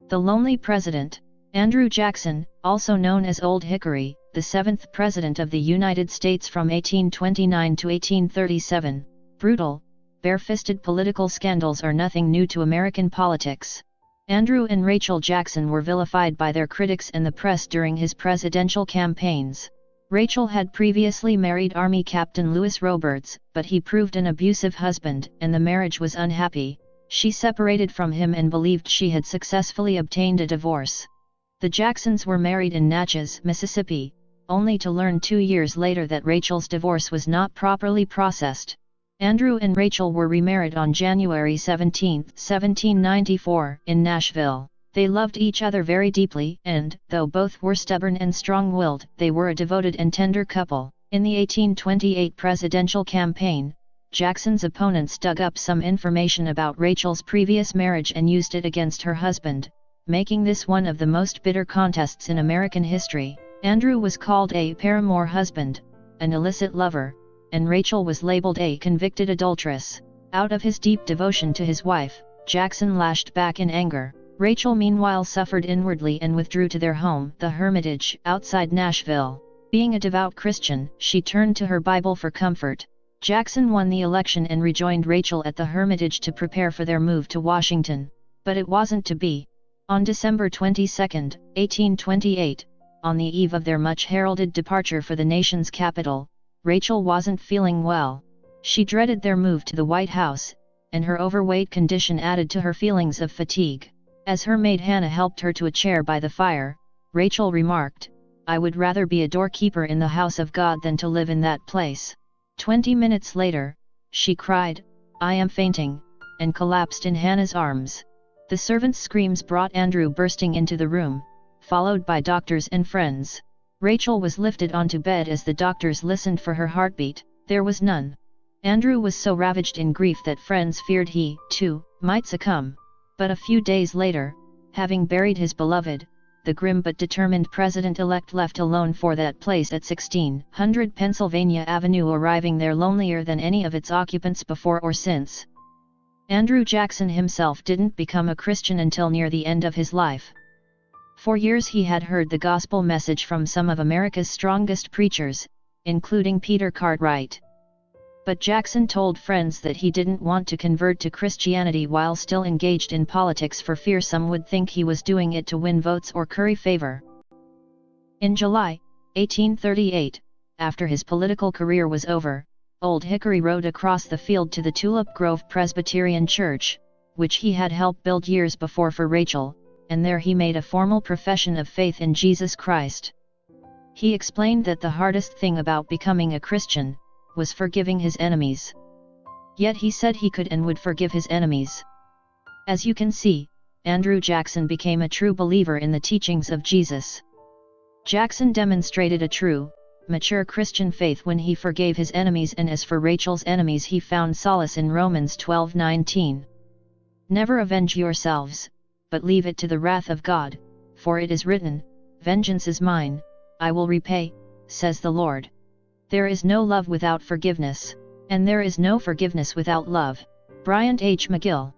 The Lonely President. Andrew Jackson, also known as Old Hickory, the 7th President of the United States from 1829 to 1837, brutal, bare-fisted political scandals are nothing new to American politics. Andrew and Rachel Jackson were vilified by their critics and the press during his presidential campaigns. Rachel had previously married Army Captain Louis Roberts, but he proved an abusive husband, and the marriage was unhappy. She separated from him and believed she had successfully obtained a divorce. The Jacksons were married in Natchez, Mississippi, only to learn 2 years later that Rachel's divorce was not properly processed. Andrew and Rachel were remarried on January 17, 1794, in Nashville. They loved each other very deeply and, though both were stubborn and strong-willed, they were a devoted and tender couple. In the 1828 presidential campaign, Jackson's opponents dug up some information about Rachel's previous marriage and used it against her husband, making this one of the most bitter contests in American history. Andrew was called a paramour husband, an illicit lover, and Rachel was labeled a convicted adulteress. Out of his deep devotion to his wife, Jackson lashed back in anger. Rachel meanwhile suffered inwardly and withdrew to their home, the Hermitage, outside Nashville. Being a devout Christian, she turned to her Bible for comfort. Jackson won the election and rejoined Rachel at the Hermitage to prepare for their move to Washington. But it wasn't to be. On December 22, 1828, on the eve of their much-heralded departure for the nation's capital, Rachel wasn't feeling well. She dreaded their move to the White House, and her overweight condition added to her feelings of fatigue. As her maid Hannah helped her to a chair by the fire, Rachel remarked, "I would rather be a doorkeeper in the house of God than to live in that place." 20 minutes later, she cried, "I am fainting," and collapsed in Hannah's arms. The servant's screams brought Andrew bursting into the room, followed by doctors and friends. Rachel was lifted onto bed as the doctors listened for her heartbeat. There was none. Andrew was so ravaged in grief that friends feared he, too, might succumb. But a few days later, having buried his beloved, the grim but determined president-elect left alone for that place at 1600 Pennsylvania Avenue, arriving there lonelier than any of its occupants before or since. Andrew Jackson himself didn't become a Christian until near the end of his life. For years he had heard the gospel message from some of America's strongest preachers, including Peter Cartwright. But Jackson told friends that he didn't want to convert to Christianity while still engaged in politics for fear some would think he was doing it to win votes or curry favor. In July 1838, after his political career was over, Old Hickory rode across the field to the Tulip Grove Presbyterian Church, which he had helped build years before for Rachel, and there he made a formal profession of faith in Jesus Christ. He explained that the hardest thing about becoming a Christian was forgiving his enemies. Yet he said he could and would forgive his enemies. As you can see, Andrew Jackson became a true believer in the teachings of Jesus. Jackson demonstrated a true, mature Christian faith when he forgave his enemies, and as for Rachel's enemies, he found solace in Romans 12:19. "Never avenge yourselves, but leave it to the wrath of God, for it is written, 'Vengeance is mine, I will repay,' says the Lord." There is no love without forgiveness, and there is no forgiveness without love. Bryant H. McGill.